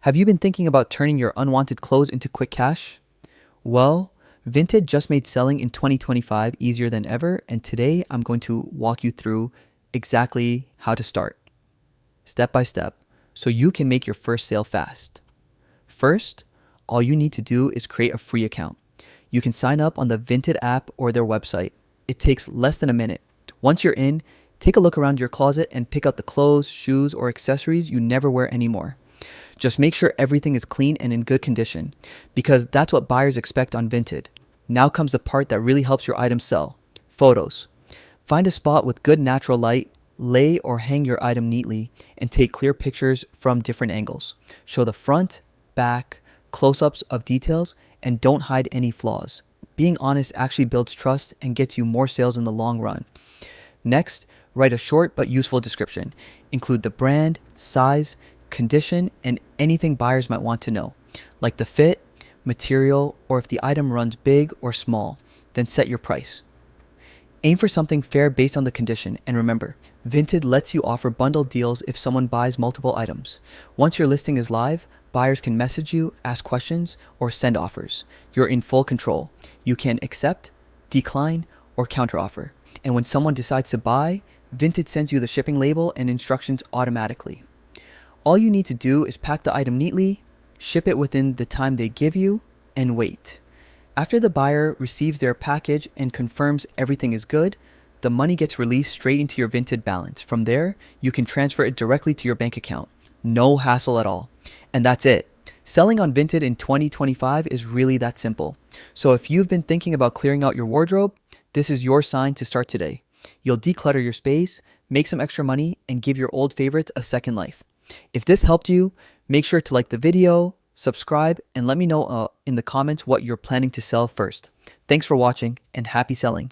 Have you been thinking about turning your unwanted clothes into quick cash? Well, Vinted just made selling in 2025 easier than ever, and today I'm going to walk you through exactly how to start, step by step, so you can make your first sale fast. First, all you need to do is create a free account. You can sign up on the Vinted app or their website. It takes less than a minute. Once you're in, take a look around your closet and pick out the clothes, shoes, or accessories you never wear anymore. Just make sure everything is clean and in good condition, because that's what buyers expect on Vinted. Now comes the part that really helps your items sell: photos. Find a spot with good natural light, lay or hang your item neatly, and take clear pictures from different angles. Show the front, back, close-ups of details, and don't hide any flaws. Being honest actually builds trust and gets you more sales in the long run. Next, write a short but useful description. Include the brand, size, condition, and anything buyers might want to know, like the fit, material, or if the item runs big or small. Then set your price. Aim for something fair based on the condition, and remember, Vinted lets you offer bundle deals if someone buys multiple items. Once your listing is live, buyers can message you, ask questions, or send offers. You're in full control. You can accept, decline, or counteroffer. And when someone decides to buy, Vinted sends you the shipping label and instructions automatically. All you need to do is pack the item neatly, ship it within the time they give you, and wait. After the buyer receives their package and confirms everything is good, the money gets released straight into your Vinted balance. From there, you can transfer it directly to your bank account. No hassle at all. And that's it. Selling on Vinted in 2025 is really that simple. So if you've been thinking about clearing out your wardrobe, this is your sign to start today. You'll declutter your space, make some extra money, and give your old favorites a second life. If this helped you, make sure to like the video, subscribe, and let me know in the comments what you're planning to sell first. Thanks for watching, and happy selling.